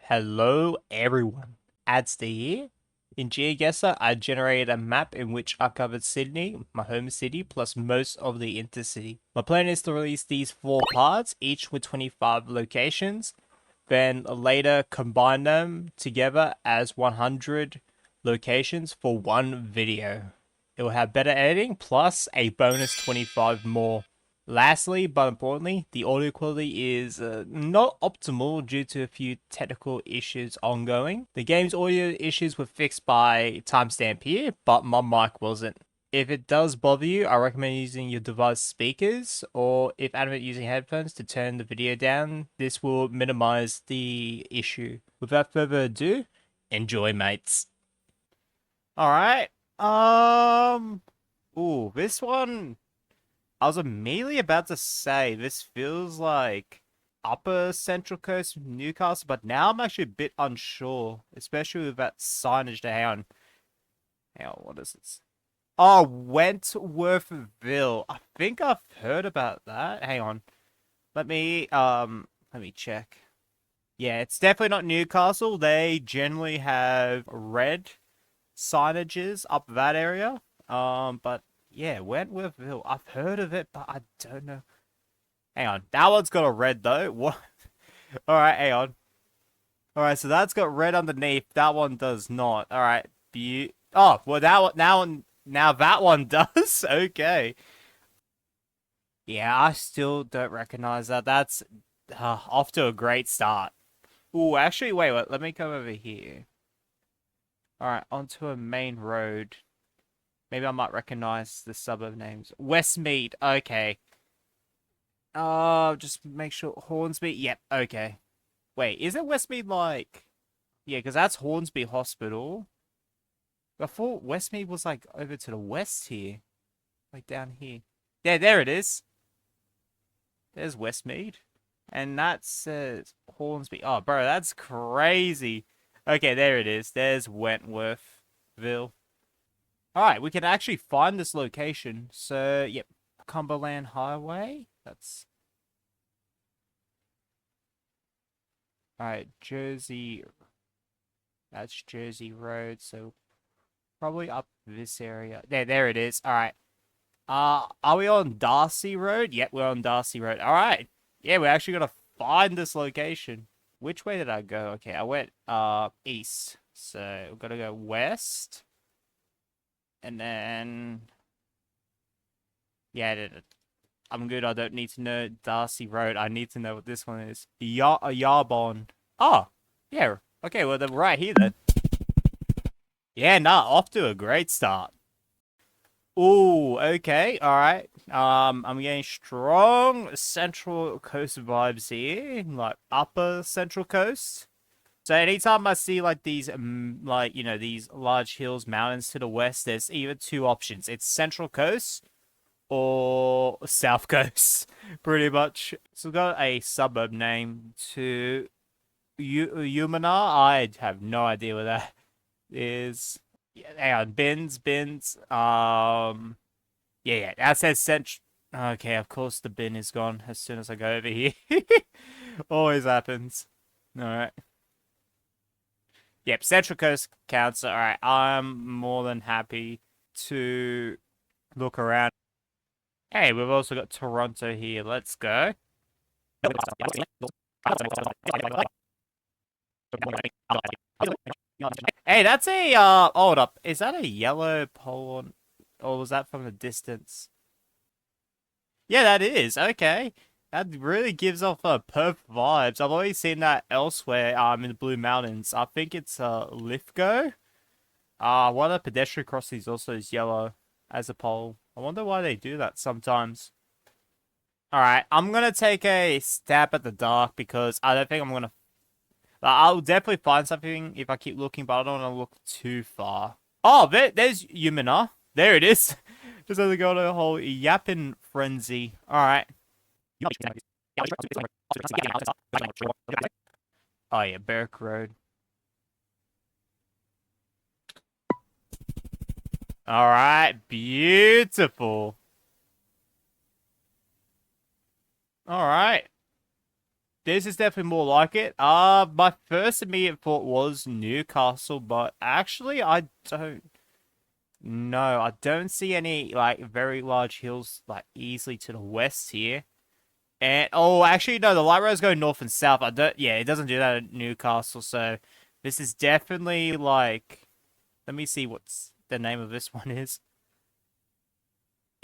Hello everyone, Adster here. In Geoguessr, I generated a map in which I covered Sydney, my home city, plus most of the intercity. My plan is to release these 4 parts, each with 25 locations, then later combine them together as 100 locations for one video. It will have better editing plus a bonus 25 more. Lastly, but importantly, the audio quality is not optimal due to a few technical issues ongoing. The game's audio issues were fixed by timestamp here, but my mic wasn't. If it does bother you, I recommend using your device speakers, or if adamant using headphones to turn the video down. This will minimize the issue. Without further ado, enjoy, mates. Alright, ooh, this one I was immediately about to say this feels like upper Central Coast Newcastle, but now I'm actually a bit unsure, especially with that signage to hang on. Hang on, what is this? Oh, Wentworthville. I think I've heard about that. Hang on. Let me check. Yeah, it's definitely not Newcastle. They generally have red signages up that area. But yeah, Wentworthville. I've heard of it, but I don't know. Hang on. That one's got a red though. What? All right, hang on. All right, so that's got red underneath. That one does not. All right. Oh, well now that one does. Okay. Yeah, I still don't recognize that. That's off to a great start. Ooh, actually, wait. Let me come over here. All right, onto a main road. Maybe I might recognize the suburb names. Westmead. Okay. Just make sure Hornsby. Yep. Okay. Wait, is it Westmead like? Yeah, because that's Hornsby Hospital. I thought Westmead was like over to the west here, like down here. Yeah, there it is. There's Westmead, and that says Hornsby. Oh, bro, that's crazy. Okay, there it is. There's Wentworthville. All right, we can actually find this location. So, yep, Cumberland Highway. That's all right. Jersey. That's Jersey Road. So probably up this area. There it is. All right. Are we on Darcy Road? Yep, we're on Darcy Road. All right. Yeah, we're actually gonna find this location. Which way did I go? Okay, I went east. So we've got to go west. And then yeah, I'm good. I don't need to know Darcy Road. I need to know what this one is. Yarbon. Oh, yeah. Okay, well then right here then. Yeah, nah, off to a great start. Ooh, okay, all right. I'm getting strong Central Coast vibes here, like upper Central Coast. So anytime I see like these, like these large hills, mountains to the west, there's either two options. It's Central Coast or South Coast, pretty much. So we've got a suburb name to Umana. I have no idea what that is. Yeah, hang on, bins. Yeah, that says Central. Okay, of course the bin is gone as soon as I go over here. Always happens. All right. Yep, Central Coast counts. All right, I'm more than happy to look around. Hey, we've also got Toronto here. Let's go. Hey, that's a hold up. Is that a yellow pole on, or was that from the distance? Yeah, that is. Okay. That really gives off Perth vibes. I've always seen that elsewhere in the Blue Mountains. I think it's Lithgow. One of the pedestrian crossings also is yellow as a pole. I wonder why they do that sometimes. Alright, I'm gonna take a stab at the dark because I don't think I'm gonna... I'll definitely find something if I keep looking, but I don't want to look too far. Oh, there's Yumina. There it is. Just have to go on a whole yapping frenzy. Alright. Oh yeah, Berwick Road. Alright, beautiful. Alright. This is definitely more like it. My first immediate thought was Newcastle, but actually I don't know. I don't see any like very large hills like easily to the west here. And oh, actually no, the light rails go north and south. I don't. Yeah, it doesn't do that at Newcastle. So this is definitely like. Let me see what's the name of this one is.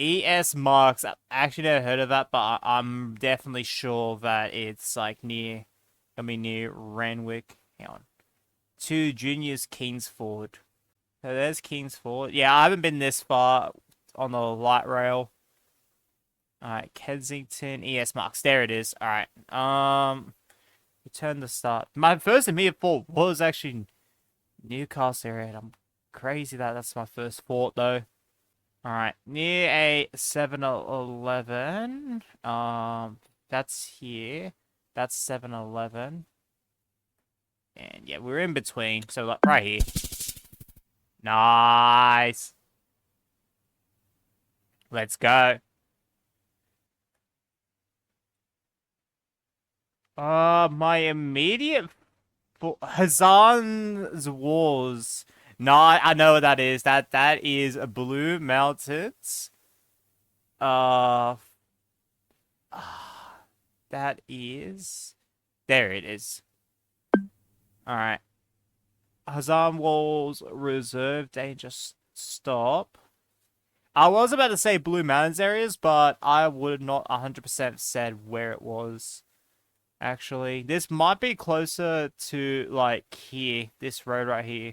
ES Marks. I actually never heard of that, but I'm definitely sure that it's like near. Gonna be near Ranwick. Hang on. To Junior's Kingsford. So there's Kingsford. Yeah, I haven't been this far on the light rail. Alright, Kensington, ES Marks. There it is. Alright. Return to start. My first immediate thought was actually Newcastle area. And I'm crazy that that's my first thought though. Alright, near a 7-Eleven. That's here. That's 7-Eleven. And yeah, we're in between. So like right here. Nice. Let's go. My immediate Hazan's Wars. No, I know what that is. That is Blue Mountains. Uh, that is. There it is. All right. Hazan Walls Reserve Danger Stop. I was about to say Blue Mountains areas, but I would not 100% said where it was. Actually, this might be closer to like here, this road right here.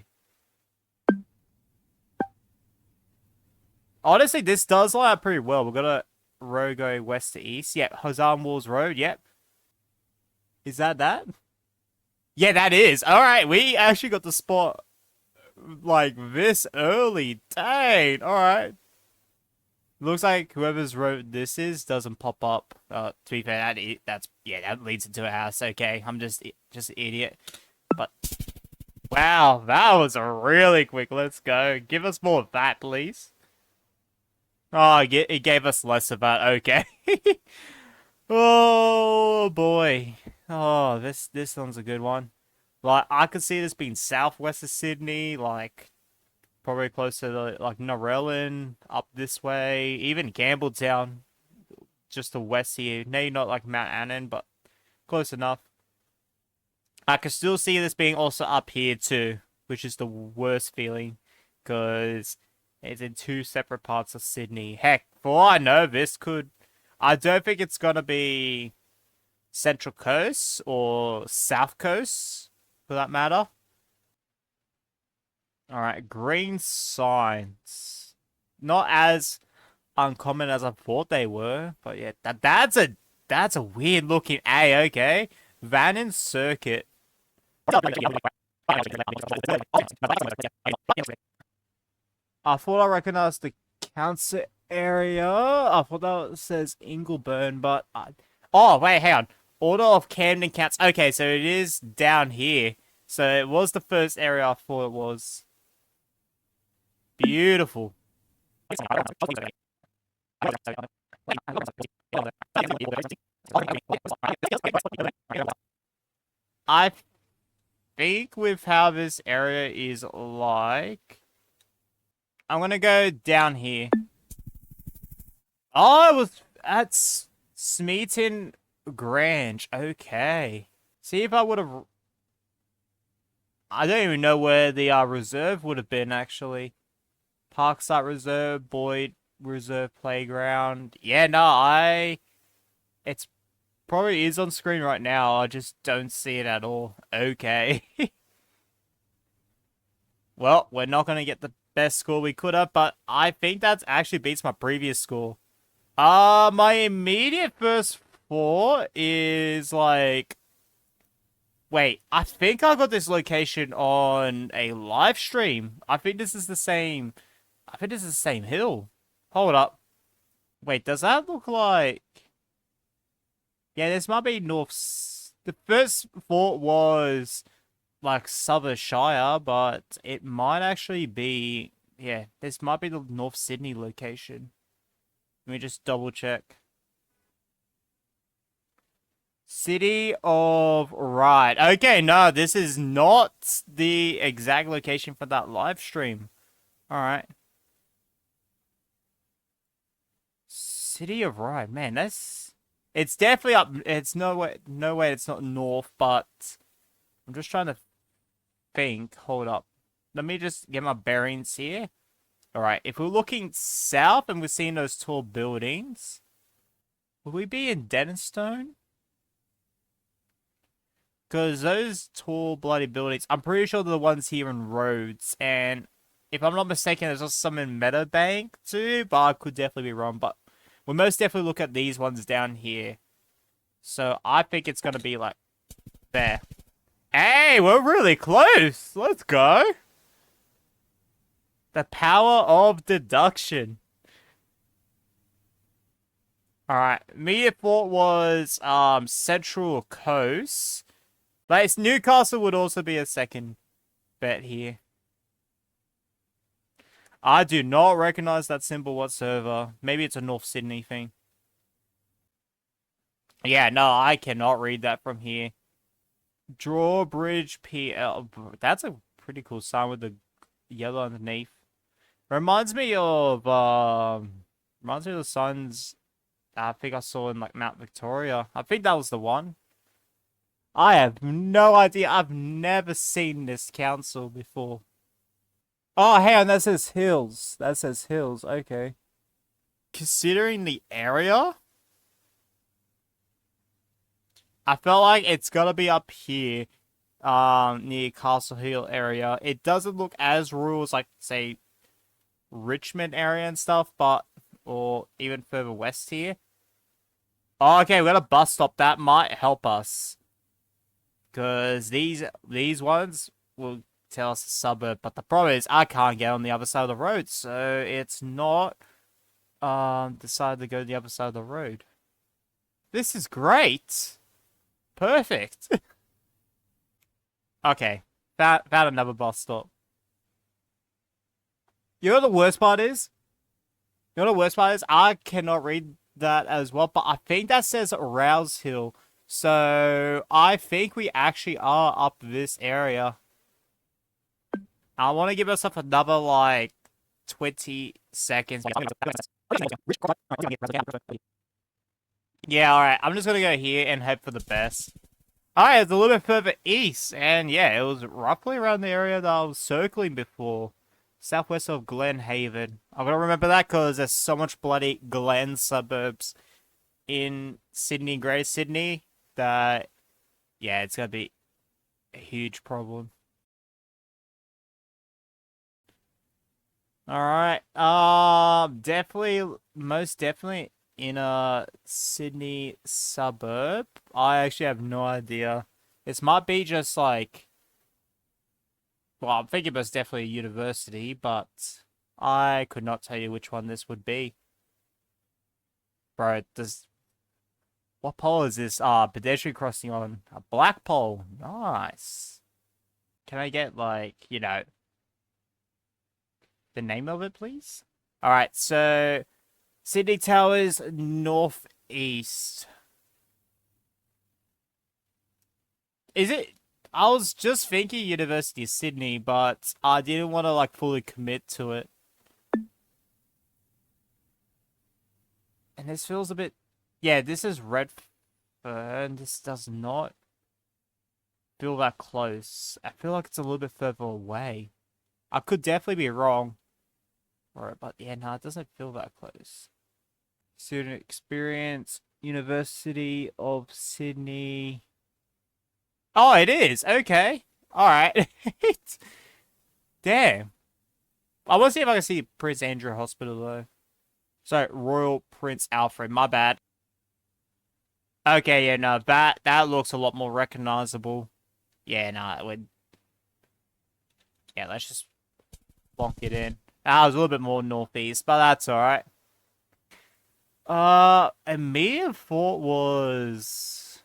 Honestly, this does line up pretty well. We've got a road going west to east. Yep, Hazan Walls Road. Yep. Is that? Yeah, that is. All right, we actually got the spot like this early. Dang. All right. Looks like whoever's road this is doesn't pop up. To be fair, that's yeah, that leads into a house. Okay, I'm just an idiot. But wow, that was really quick. Let's go. Give us more of that, please. Oh, it gave us less of that. Okay. Oh boy. Oh, this one's a good one. Like I could see this being southwest of Sydney, like probably closer to like Narellan, up this way, even Campbelltown, just to west here. Maybe not like Mount Annan, but close enough. I can still see this being also up here too, which is the worst feeling, because it's in two separate parts of Sydney. Heck, for all I know, this could... I don't think it's gonna be Central Coast or South Coast, for that matter. Alright, green signs. Not as uncommon as I thought they were, but yeah, that's a weird looking A, okay. Vannon Circuit. I thought I recognized the council area. I thought that says Ingleburn, but oh wait, hang on. Order of Camden Counts. Okay, so it is down here. So it was the first area I thought it was. Beautiful. I think with how this area is like, I'm gonna go down here. Oh, it was at Smeaton Grange. Okay. See if I would have... I don't even know where the reserve would have been, actually. Parkside Reserve, Boyd Reserve Playground. Yeah, no, it's probably is on screen right now. I just don't see it at all. Okay. Well, we're not going to get the best score we could have, but I think that actually beats my previous score. My immediate first thought is like... Wait, I think I got this location on a live stream. I think this is the same... I think this is the same hill. Hold up. Wait, does that look like... Yeah, this might be North... The first thought was like Southern Shire, but it might actually be... Yeah, this might be the North Sydney location. Let me just double check. City of Right. Okay, no, this is not the exact location for that live stream. Alright. City of Right. Man, that's... It's definitely up... It's no way it's not north, but... I'm just trying to think. Hold up. Let me just get my bearings here. Alright, if we're looking south and we're seeing those tall buildings... Will we be in Denistone? Because those tall, bloody buildings, I'm pretty sure they're the ones here in Rhodes. And if I'm not mistaken, there's also some in Meadowbank too, but I could definitely be wrong. But we'll most definitely look at these ones down here. So I think it's going to be like there. Hey, we're really close. Let's go. The power of deduction. Alright, immediate thought was Central Coast. But it's Newcastle would also be a second bet here. I do not recognize that symbol whatsoever. Maybe it's a North Sydney thing. Yeah, no, I cannot read that from here. Drawbridge PL. That's a pretty cool sign with the yellow underneath. Reminds me of the signs I think I saw in like Mount Victoria. I think that was the one. I have no idea. I've never seen this council before. Oh, hang on, that says hills. That says hills, okay. Considering the area, I felt like it's gotta be up here, near Castle Hill area. It doesn't look as rural as, like, say, Richmond area and stuff, but, or even further west here. Oh, okay, we got a bus stop. That might help us. Because these ones will tell us a suburb, but the problem is I can't get on the other side of the road, so it's not decided to go the other side of the road. This is great. Perfect. Okay. Found another bus stop. You know what the worst part is? You know what the worst part is? I cannot read that as well, but I think that says Rouse Hill. So I think we actually are up this area. I want to give myself another like 20 seconds. Yeah, alright. I'm just gonna go here and hope for the best. Alright, it's a little bit further east, and yeah, it was roughly around the area that I was circling before. Southwest of Glen Haven. I'm gonna remember that because there's so much bloody Glen suburbs in Sydney, Greater Sydney, that, yeah, it's gonna be a huge problem. Alright, definitely, most definitely in a Sydney suburb. I actually have no idea. This might be just like, well, I'm thinking most definitely a university, but I could not tell you which one this would be. Bro, what pole is this? Pedestrian crossing on a black pole. Nice. Can I get, like, you know, the name of it, please? Alright, so Sydney Towers, northeast. Is it? I was just thinking University of Sydney, but I didn't want to, like, fully commit to it. And this feels a bit... Yeah, this is Redfern. This does not feel that close. I feel like it's a little bit further away. I could definitely be wrong. Right, but yeah, no, it doesn't feel that close. Student experience, University of Sydney. Oh, it is. Okay. All right. Damn. I want to see if I can see Prince Andrew Hospital, though. Sorry, Royal Prince Alfred. My bad. Okay, yeah, no, that looks a lot more recognizable. Yeah, no, it would... Yeah, let's just bonk it in. I was a little bit more northeast, but that's alright. Immediate thought was...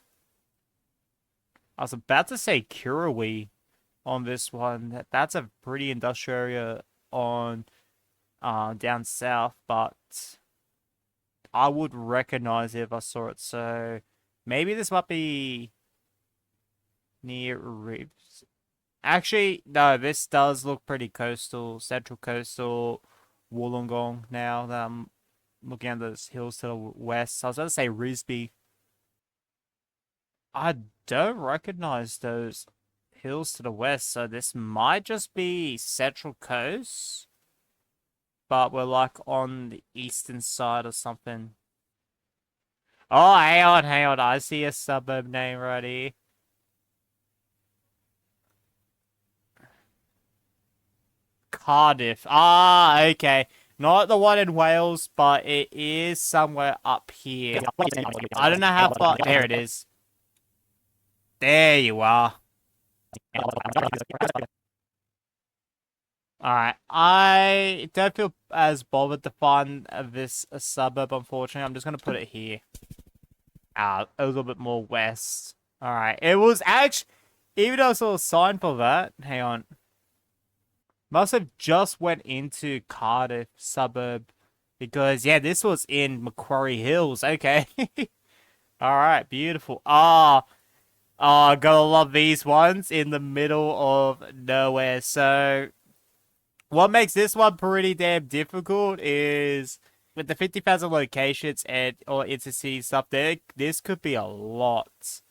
I was about to say Kurawee on this one. That's a pretty industrial area on down south, but I would recognize it if I saw it. So Maybe this might be near Ribs. Actually, no, this does look pretty coastal, central coastal, Wollongong now that I'm looking at those hills to the west. I was going to say Risby. I don't recognize those hills to the west, so this might just be Central Coast, but we're like on the eastern side or something. Oh, hang on, I see a suburb name right here. Cardiff. Ah, okay. Not the one in Wales, but it is somewhere up here. I don't know how far. There it is. There you are. Alright, I don't feel as bothered to find this a suburb, unfortunately. I'm just going to put it here. A little bit more west. Alright, it was actually, even though I saw a sign for that, hang on. Must have just went into Cardiff suburb. Because, yeah, this was in Macquarie Hills. Okay. Alright, beautiful. Ah, gotta love these ones in the middle of nowhere. So, what makes this one pretty damn difficult is with the 50,000 locations and or intercity stuff there, this could be a lot.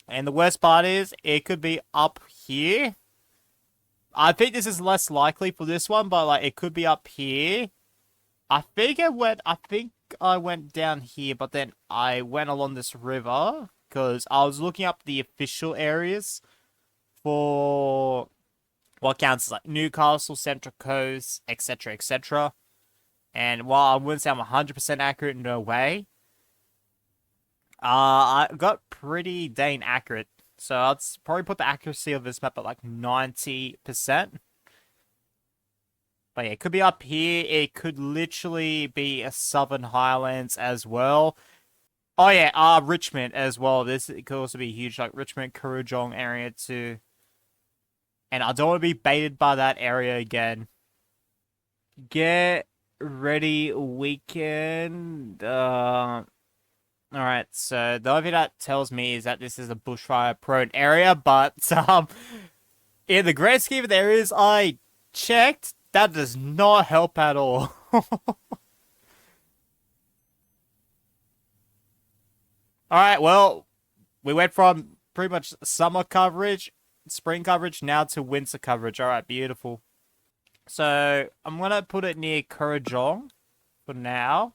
And the worst part is it could be up here. I think this is less likely for this one, but like it could be up here. I think I went down here, but then I went along this river because I was looking up the official areas for what counts as like Newcastle, Central Coast, etc., etc. And while I wouldn't say I'm 100% accurate, no way, I got pretty dang accurate. So I'd probably put the accuracy of this map at like 90%. But yeah, it could be up here. It could literally be a Southern Highlands as well. Oh yeah, Richmond as well. This it could also be huge, like Richmond, Kurrajong area too. And I don't want to be baited by that area again. Get ready weekend. Alright, so the only thing that tells me is that this is a bushfire prone area, but in the grand scheme of the areas I checked, that does not help at all. Alright, well, we went from pretty much summer coverage, spring coverage, now to winter coverage. Alright, beautiful. So, I'm gonna put it near Kurrajong for now.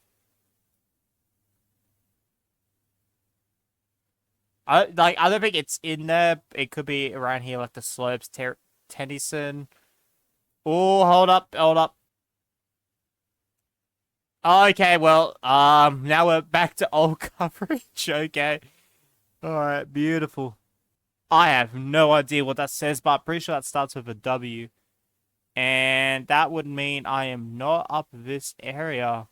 I don't think it's in there. It could be around here, like the slopes, Tennyson. Oh, hold up, hold up. Okay, well, now we're back to old coverage. Okay. Alright, beautiful. I have no idea what that says, but I'm pretty sure that starts with a W. And that would mean I am not up this area.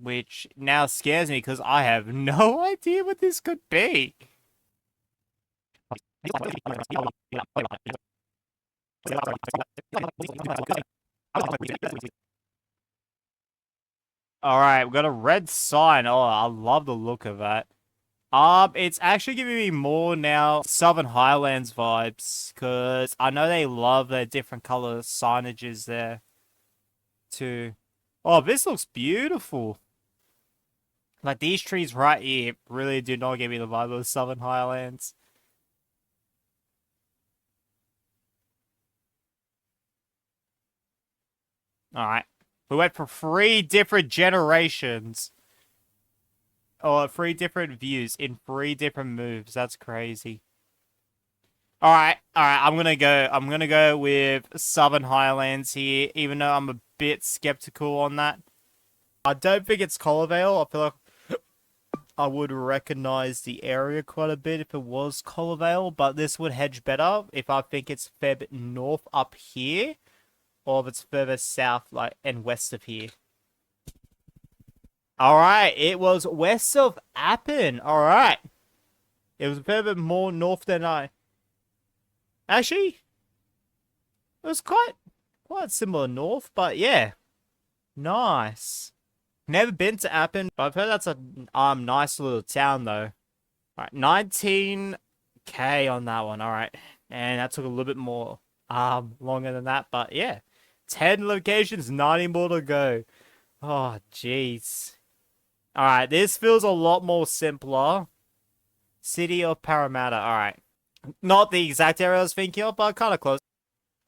Which now scares me because I have no idea what this could be. Alright, we've got a red sign. Oh, I love the look of that. It's actually giving me more now Southern Highlands vibes, because I know they love their different color signages there, too. Oh, this looks beautiful. Like, these trees right here really do not give me the vibe of the Southern Highlands. Alright. We went for 3 different generations. Or 3 different views in 3 different moves. That's crazy. Alright, I'm gonna go with Southern Highlands here, even though I'm a bit skeptical on that. I don't think it's Collarvale. I feel like I would recognize the area quite a bit if it was Collarvale, but this would hedge better if I think it's a fair bit north up here, or if it's further south, like, and west of here. Alright, it was west of Appin. Alright. It was a fair bit more north than I... Actually, it was quite similar north, but yeah. Nice. Never been to Appin, but I've heard that's a nice little town though. All right, 19K on that one. All right, and that took a little bit more longer than that, but yeah, 10 locations, 90 more to go. Oh jeez. All right, this feels a lot more simpler. City of Parramatta. All right, not the exact area I was thinking of, but kind of close.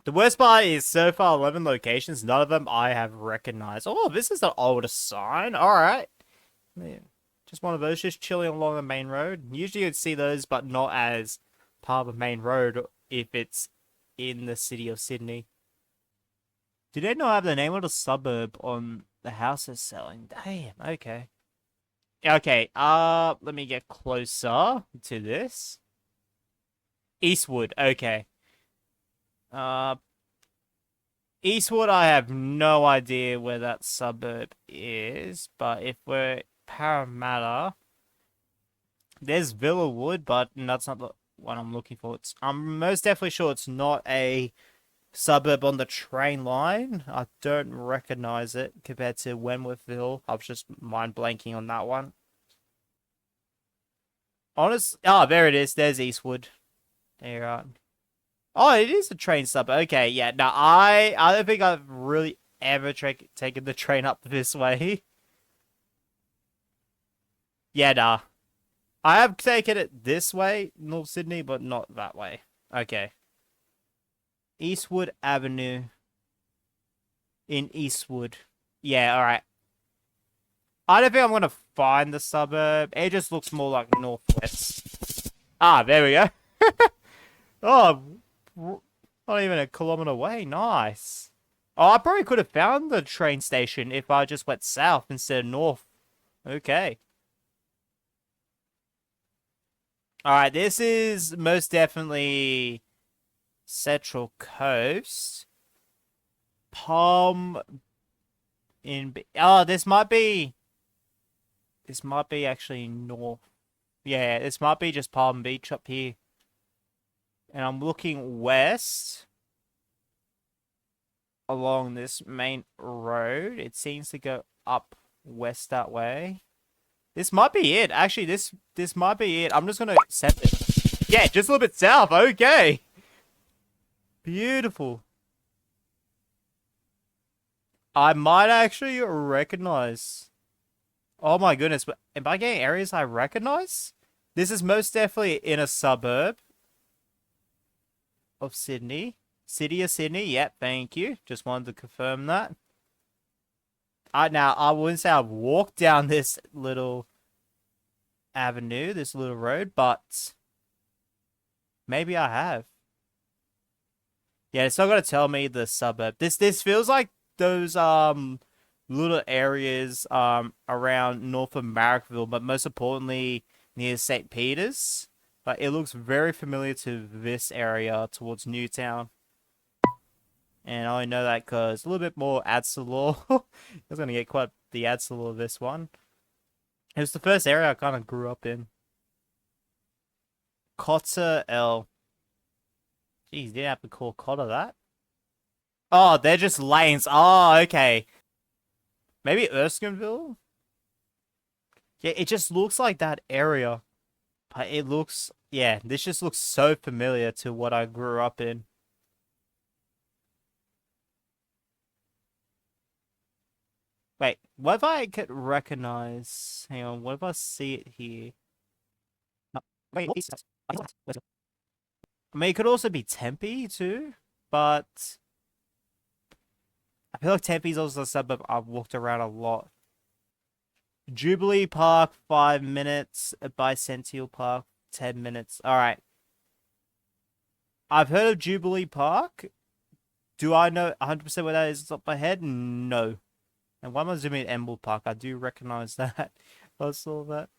The worst part is so far 11 locations, none of them I have recognized. Oh, this is the oldest sign. All right. Yeah. Just one of those, just chilling along the main road. Usually you'd see those, but not as part of the main road if it's in the city of Sydney. Do they not have the name of the suburb on the houses selling? Damn, okay. Okay, let me get closer to this. Eastwood, okay. Uh, Eastwood, I have no idea where that suburb is, but if we're Parramatta, there's Villawood, but that's not the one I'm looking for. I'm most definitely sure it's not a suburb on the train line. I don't recognize it compared to Wentworthville. I was just mind blanking on that one. There it is. There's Eastwood. There you are. Oh, it is a train suburb. Okay, yeah. No, I don't think I've really ever taken the train up this way. Yeah, nah. I have taken it this way, North Sydney, but not that way. Okay. Eastwood Avenue in Eastwood. Yeah, alright. I don't think I'm going to find the suburb. It just looks more like northwest. Ah, there we go. Oh, not even a kilometer away. Nice. Oh, I probably could have found the train station if I just went south instead of north. Okay. Alright, this is most definitely Central Coast. Palm in... Oh, this might be actually north. Yeah, this might be just Palm Beach up here. And I'm looking west along this main road. It seems to go up west that way. This might be it. Actually, this might be it. I'm just gonna set it. Yeah, just a little bit south. Okay. Beautiful. I might actually recognize. Oh my goodness. Am I getting areas I recognize? This is most definitely in a suburb of Sydney. City of Sydney. Yep, thank you. Just wanted to confirm that. Now, I wouldn't say I've walked down this little avenue, this little road, but maybe I have. Yeah, it's not gonna tell me the suburb. This feels like those little areas around north of Marrickville, but most importantly near St. Peter's. But it looks very familiar to this area towards Newtown. And I only know that because a little bit more adds to lore. I was going to get quite the adds to lore of this one. It was the first area I kind of grew up in. Cotter L. Jeez, didn't have to call Cotter that. Oh, they're just lanes. Oh, okay. Maybe Erskineville? Yeah, it just looks like that area. But it looks... Yeah, this just looks so familiar to what I grew up in. Wait, what if I could recognize... Hang on, what if I see it here? Wait, I mean, it could also be Tempe, too. But... I feel like Tempe's also a suburb I've walked around a lot. Jubilee Park, 5 minutes. Bicentennial Park, 10 minutes. Alright. I've heard of Jubilee Park. Do I know 100% where that is off the top of my head? No. And why am I zooming in Emble Park? I do recognize that. I saw that.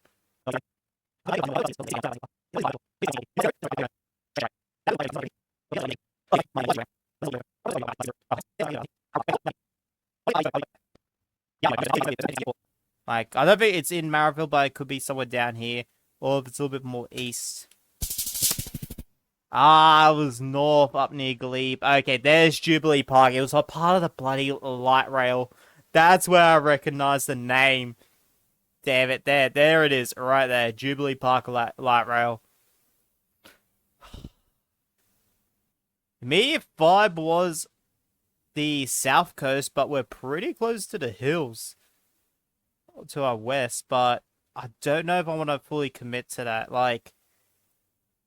Like, I don't think it's in Marrickville, but it could be somewhere down here. Or if it's a little bit more east. Ah, it was north up near Glebe. Okay, there's Jubilee Park. It was a part of the bloody light rail That's where I recognize the name. Damn it, there it is, right there. Jubilee Park Light Rail. Me, if vibe was the south coast, but we're pretty close to the hills to our west, but I don't know if I want to fully commit to that. Like,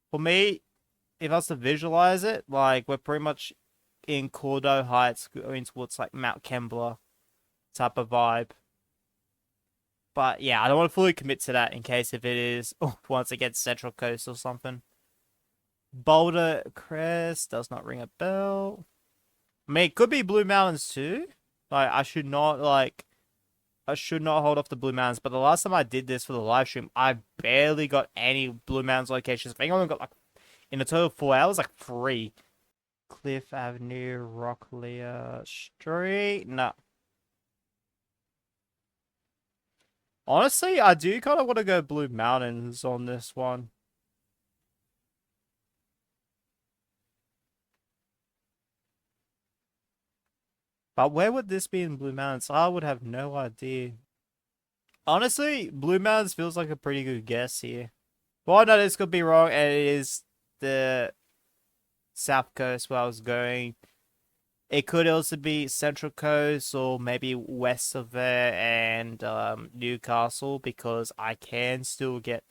for me, if I was to visualize it, like, we're pretty much in Cordo Heights going towards, like, Mount Kembla type of vibe. But, yeah, I don't want to fully commit to that in case if it is, once it gets Central Coast or something. Boulder Crest does not ring a bell. I mean, it could be Blue Mountains too. Like, I should not hold off the Blue Mountains. But the last time I did this for the live stream, I barely got any Blue Mountains locations. I think I only got, like, in a total of 4 hours, like 3. Cliff Avenue, Rocklear Street. No. Honestly, I do kind of want to go Blue Mountains on this one. But where would this be in Blue Mountains? I would have no idea. Honestly, Blue Mountains feels like a pretty good guess here. Well, no, this could be wrong, and it is the South Coast where I was going. It could also be Central Coast or maybe west of there and Newcastle, because I can still get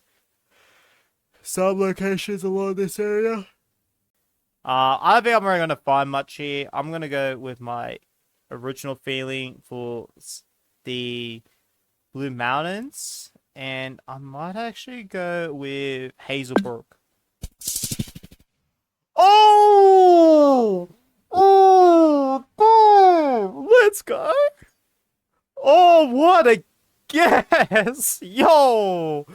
some locations along this area. I don't think I'm really going to find much here. I'm going to go with my original feeling for the Blue Mountains, and I might actually go with Hazelbrook. Oh! Oh! Boom! Let's go! Oh, what a guess! Yo!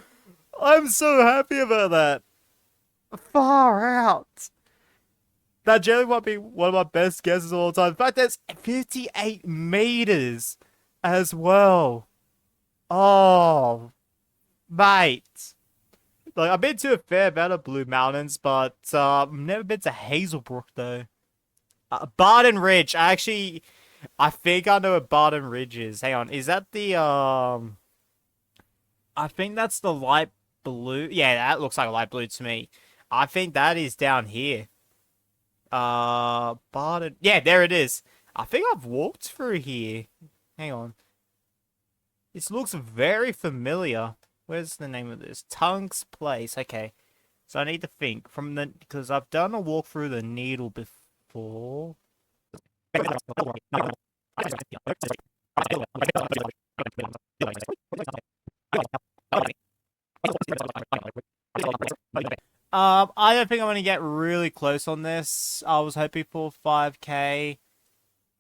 I'm so happy about that. Far out. That generally might be one of my best guesses of all time. In fact, that's 58 meters as well. Oh, mate. Like, I've been to a fair amount of Blue Mountains, but I've never been to Hazelbrook, though. Barden Ridge. I think I know what Barden Ridge is. Hang on. Is that the, I think that's the light blue. Yeah, that looks like a light blue to me. I think that is down here. Barden. Yeah, there it is. I think I've walked through here. Hang on. This looks very familiar. Where's the name of this? Tunk's Place. Okay. So I need to think because I've done a walk through the Needle before. I don't think I'm gonna get really close on this. I was hoping for 5K,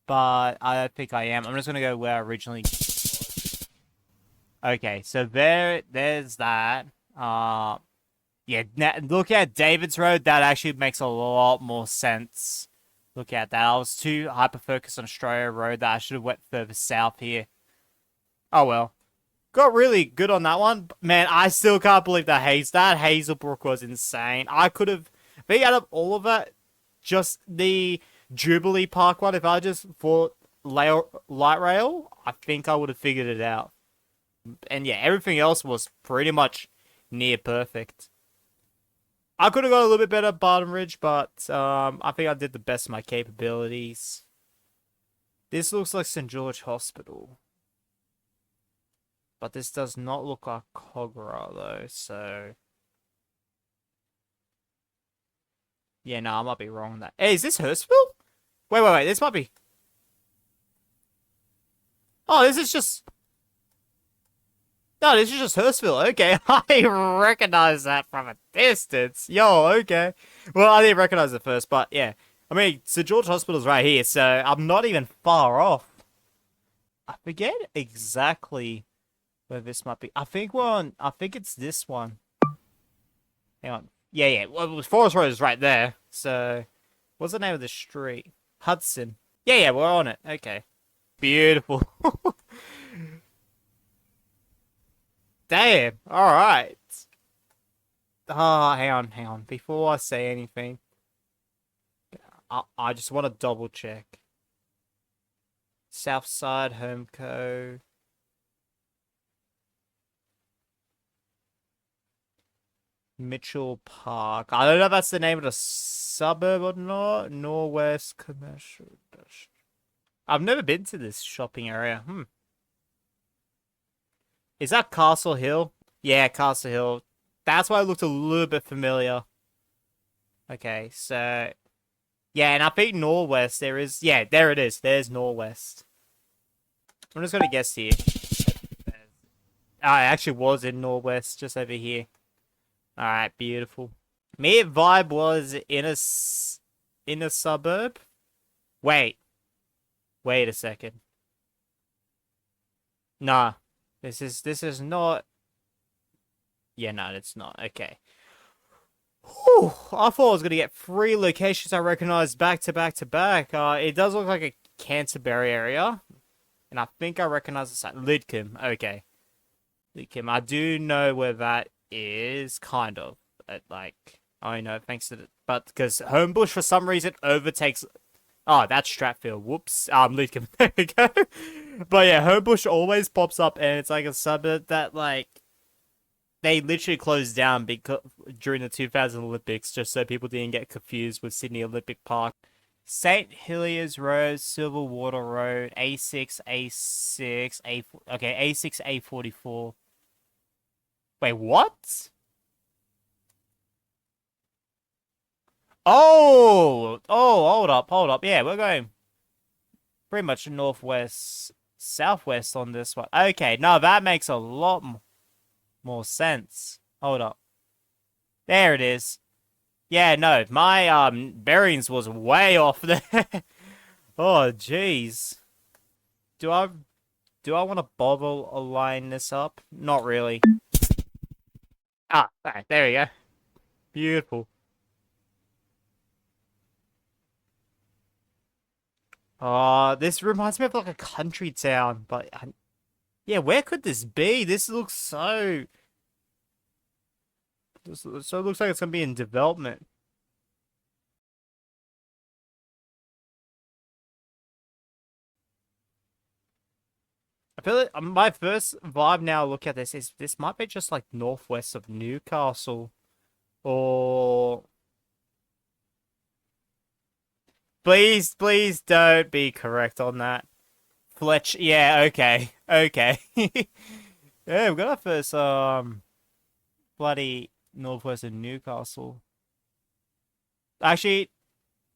but I don't think I am. I'm just gonna go where I originally. Okay, so there's that. Yeah, look at David's Road. That actually makes a lot more sense. Look at that. I was too hyper-focused on Australia Road that I should have went further south here. Oh, well. Got really good on that one. Man, I still can't believe that Hazelbrook was insane. I could have, I think out of all of it, just the Jubilee Park one, if I just thought light rail, I think I would have figured it out. And yeah, everything else was pretty much near perfect. I could have got a little bit better at Barton Ridge, but I think I did the best of my capabilities. This looks like St. George Hospital. But this does not look like Cogra, though, so... Yeah, no, I might be wrong on that. Hey, is this Hurstville? Wait, this might be... Oh, this is just... No, this is just Hurstville. Okay, I recognize that from a distance. Yo, okay. Well, I didn't recognize it first, but yeah. I mean, St. George Hospital's right here, so I'm not even far off. I forget exactly where this might be. I think it's this one. Hang on. Yeah. Well, Forest Road is right there. So, what's the name of the street? Hudson. Yeah, we're on it. Okay. Beautiful. Damn. Alright. Hang on. Before I say anything, I just want to double check. Southside, Homeco. Mitchell Park. I don't know if that's the name of the suburb or not. Norwest Commercial District. I've never been to this shopping area. Is that Castle Hill? Yeah, Castle Hill. That's why it looked a little bit familiar. Okay, so... Yeah, and I think Norwest, there is... Yeah, there it is. There's Norwest. I'm just gonna guess here. I actually was in Norwest, just over here. Alright, beautiful. Me vibe was in a suburb. Wait a second. Nah, this is not. Yeah, no, it's not. Okay. Whew, I thought I was gonna get 3 locations I recognize back to back to back. It does look like a Canterbury area, and I think I recognize the site. Lidcombe. Okay, Lidcombe. I do know where that is, kind of. Like, I know, thanks to but because Homebush for some reason overtakes. Oh, that's Stratfield. Whoops. Lidcombe. There we go. But yeah, Homebush always pops up, and it's like a suburb that like they literally closed down because during the 2000 Olympics, just so people didn't get confused with Sydney Olympic Park. St. Heliers Road, Silverwater Road, A6, A6, okay, A6, A44. Wait, what? Oh, hold up. Yeah, we're going pretty much northwest, southwest on this one. Okay, no, that makes a lot more sense. Hold up. There it is. Yeah, no, my bearings was way off there. Oh, jeez. Do I want to bother align this up? Not really. Ah, right, there we go. Beautiful. This reminds me of like a country town, but yeah, where could this be? This looks so. So it looks like it's gonna be in development. I feel like my first vibe now look at this is this might be just like northwest of Newcastle, or please don't be correct on that. Fletch, yeah, okay. Yeah, we've got our first bloody northwest of Newcastle. Actually,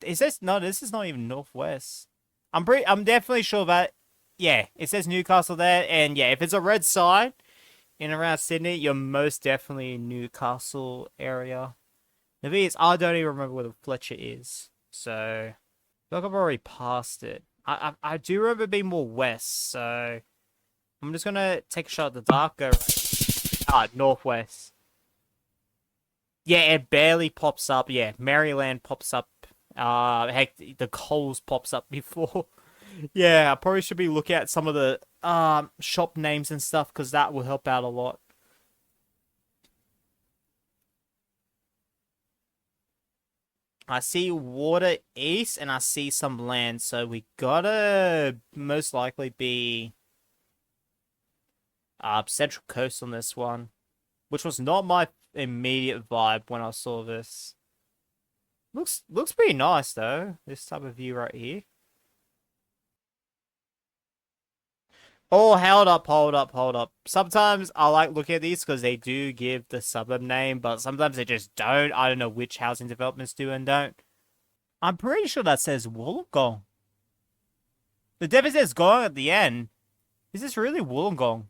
is this no, this is not even northwest. I'm definitely sure that yeah, it says Newcastle there, and yeah, if it's a red sign in around Sydney, you're most definitely in Newcastle area. The thing is, I don't even remember where the Fletcher is, so I feel like I've already passed it. I do remember being more west, so I'm just gonna take a shot at the dark. Go right. Northwest. Yeah, it barely pops up. Yeah, Maryland pops up. Heck, the Coles pops up before. Yeah, I probably should be looking at some of the shop names and stuff because that will help out a lot. I see water east and I see some land, so we gotta most likely be Central Coast on this one, which was not my immediate vibe when I saw this. Looks pretty nice though, this type of view right here. Oh, hold up. Sometimes I like looking at these because they do give the suburb name, but sometimes they just don't. I don't know which housing developments do and don't. I'm pretty sure that says Wollongong. The dev says Gong at the end. Is this really Wollongong?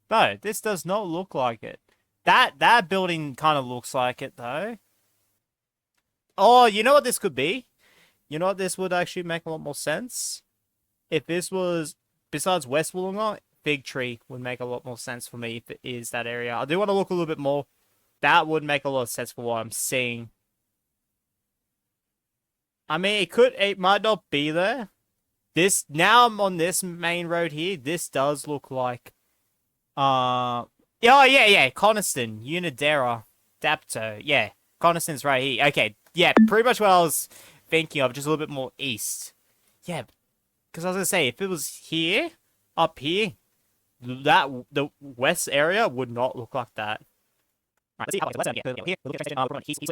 No, this does not look like it. That building kind of looks like it though. Oh, you know what this could be? You know what this would actually make a lot more sense? If this was, besides West Wollongong, Fig Tree would make a lot more sense for me if it is that area. I do want to look a little bit more. That would make a lot of sense for what I'm seeing. I mean, it might not be there. Now I'm on this main road here. This does look like, oh, yeah, Coniston, Unidera, Dapto. Yeah, Coniston's right here. Okay, yeah, pretty much what I was thinking of, just a little bit more east. Yeah, Because I was gonna say, if it was here, up here, that the west area would not look like that. Right, let's see how much less here. Here, we're looking at east.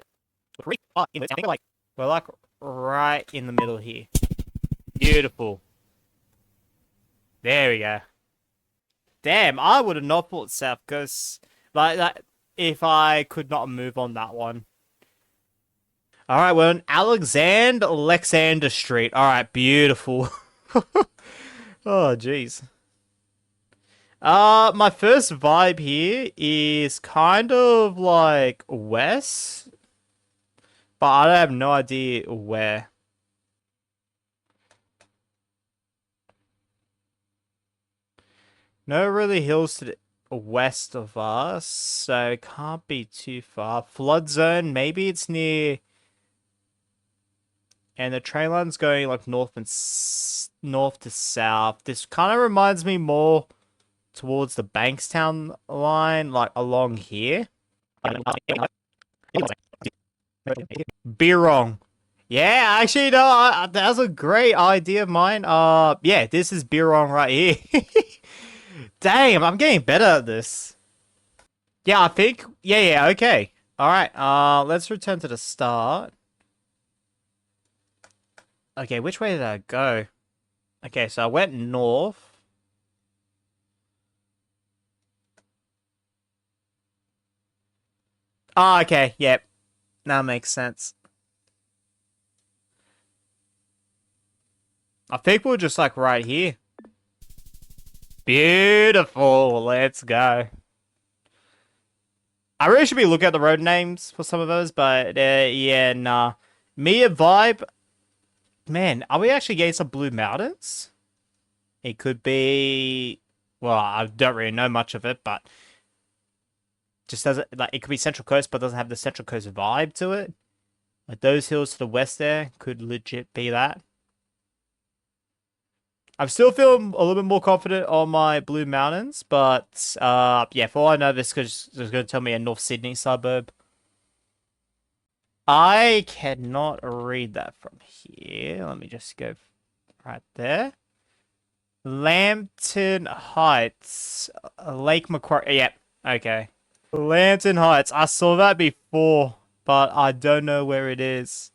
We're like right in the middle here. Beautiful. There we go. Damn, I would have not thought south because like that if I could not move on that one. All right, we're on Alexander Street. All right, beautiful. Oh, jeez. My first vibe here is kind of like west, but I have no idea where. No really hills to the west of us, so it can't be too far. Flood zone, maybe it's near. And the train line's going like north to south. This kind of reminds me more towards the Bankstown line, like along here. Be wrong. Yeah, actually, no, that was a great idea of mine. Yeah, this is Birong right here. Damn, I'm getting better at this. Yeah, I think. Yeah, okay. All right. Let's return to the start. Okay, which way did I go? Okay, so I went north. Oh, okay. Yep. That makes sense. I think we're just like right here. Beautiful. Let's go. I really should be looking at the road names for some of those, but yeah, nah. Mia vibe. Man, are we actually getting some blue mountains? It could be. Well, I don't really know much of it, but just doesn't like it could be Central Coast, but doesn't have the Central Coast vibe to it. Like those hills to the west there could legit be that. I'm still feeling a little bit more confident on my Blue Mountains, but yeah, for all I know, this is going to tell me a North Sydney suburb. I cannot read that from here. Let me just go right there. Lambton Heights, Lake Macquarie. Yep, okay. Lambton Heights. I saw that before, but I don't know where it is.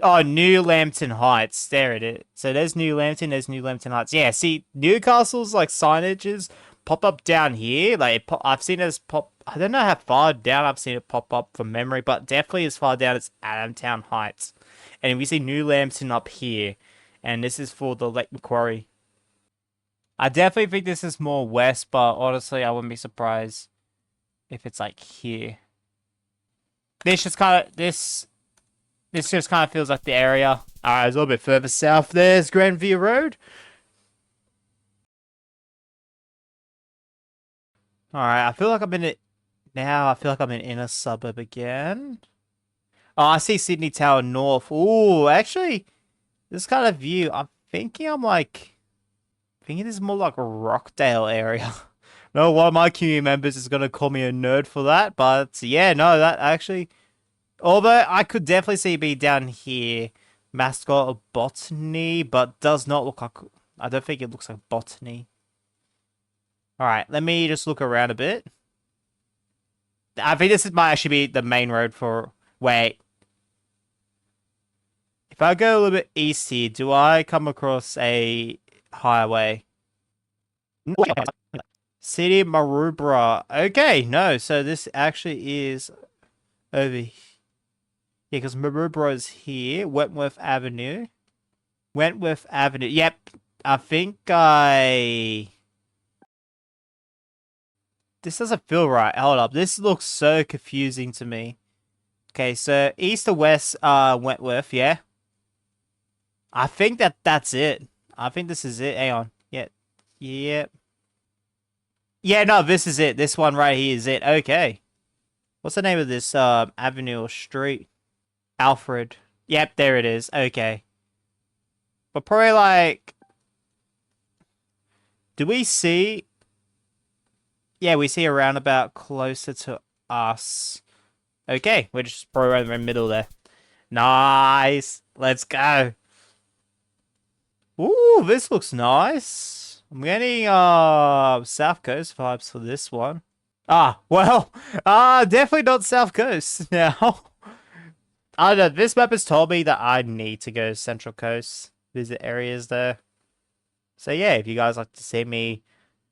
Oh, New Lambton Heights. There it is. So there's New Lambton, there's New Lambton Heights. Yeah, see, Newcastle's like signages pop up down here. Like I've seen it as pop. I don't know how far down I've seen it pop up from memory, but definitely as far down as Adamtown Heights. And we see New Lambton up here, and this is for the Lake Macquarie. I definitely think this is more west, but honestly, I wouldn't be surprised if it's like here. This just kind of This just kind of feels like the area. Alright, it's a little bit further south. There's Grandview Road. Alright, I feel like I'm in it now. I feel like I'm in inner suburb again. Oh, I see Sydney Tower North. Ooh, actually, this kind of view, I'm thinking this is more like a Rockdale area. No, one of my community members is going to call me a nerd for that, but yeah, no, that actually... Although I could definitely see it be down here, mascot of botany, but does not look like. I don't think it looks like botany. All right, let me just look around a bit. I think this might actually be the main road for. Wait, if I go a little bit east here, do I come across a highway? City of Maroubra. Okay, no, so this actually is over here. Yeah, because Maroubra here. Wentworth Avenue. Wentworth Avenue. Yep. I think This doesn't feel right. Hold up. This looks so confusing to me. Okay, so east to west, Wentworth, yeah. I think that's it. I think this is it. Hang on. Yeah. Yep. Yeah, no, this is it. This one right here is it. Okay. What's the name of this avenue or street? Alfred. Yep, there it is. Okay. But probably like... Do we see... Yeah, we see a roundabout closer to us. Okay, we're just probably right in the middle there. Nice. Let's go. Ooh, this looks nice. I'm getting South Coast vibes for this one. Ah, well, definitely not South Coast now. I don't know, this map has told me that I need to go Central Coast, visit areas there. So yeah, if you guys like to see me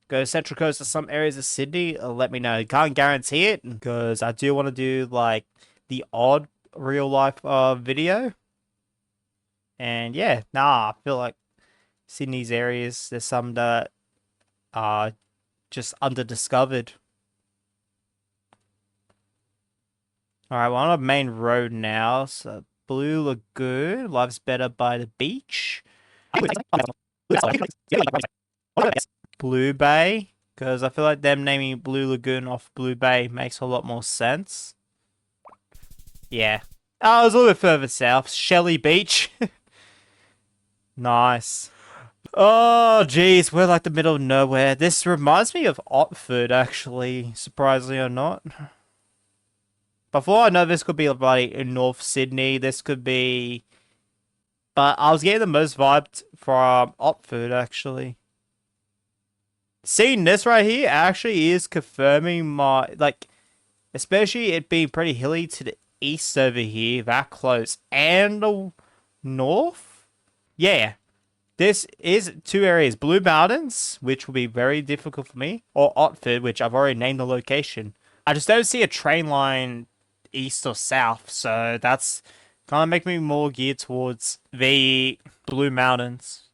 go Central Coast to some areas of Sydney, let me know. Can't guarantee it, because I do want to do, like, the odd real life video. And yeah, nah, I feel like Sydney's areas, there's some that are just under-discovered. Alright, we're on a main road now, so Blue Lagoon, life's better by the beach. Blue Bay, because I feel like them naming Blue Lagoon off Blue Bay makes a lot more sense. Yeah. Oh, it was a little bit further south. Shelley Beach. Nice. Oh, geez, we're like the middle of nowhere. This reminds me of Otford, actually, surprisingly or not. Before I know, this could be like in North Sydney. This could be... But I was getting the most vibed from Otford, actually. Seeing this right here actually is confirming my... Like, especially it being pretty hilly to the east over here, that close. And the north? Yeah. This is two areas. Blue Mountains, which will be very difficult for me. Or Otford, which I've already named the location. I just don't see a train line east or south, so that's kind of making me more geared towards the Blue Mountains.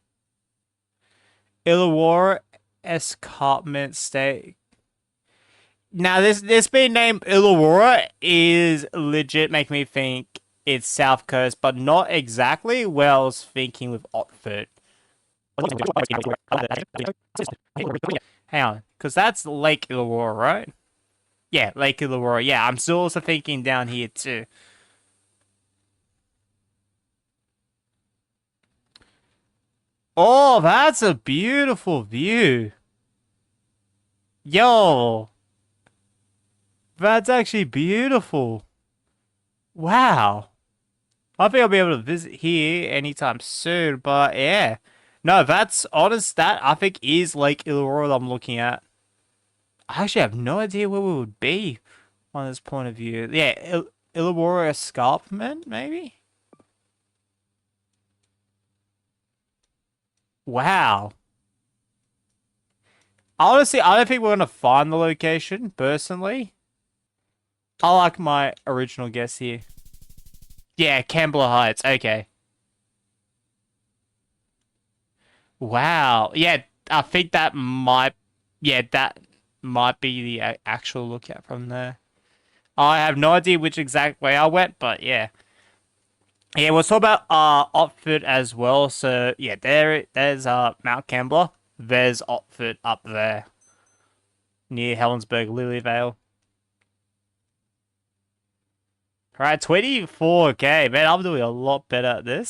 Illawarra Escarpment State. Now, this being named Illawarra is legit making me think it's South Coast, but not exactly where I was thinking with Otford. Hang on, because that's Lake Illawarra, right? Yeah, Lake Illawarra. Yeah, I'm still also thinking down here too. Oh, that's a beautiful view. Yo, that's actually beautiful. Wow. I think I'll be able to visit here anytime soon, but yeah. No, that's honest. That I think is Lake Illawarra that I'm looking at. I actually have no idea where we would be on this point of view. Yeah, Illawarra Escarpment, maybe? Wow. Honestly, I don't think we're going to find the location, personally. I like my original guess here. Yeah, Kembla Heights. Okay. Wow. Yeah, I think that might... Yeah, that might be the actual lookout from there. I have no idea which exact way I went, but yeah. Yeah, we'll talk about Otford as well. So yeah, there's Mount Kembla. There's Otford up there near Helensburgh, Lilyvale. Alright, 24k. Man, I'm doing a lot better at this.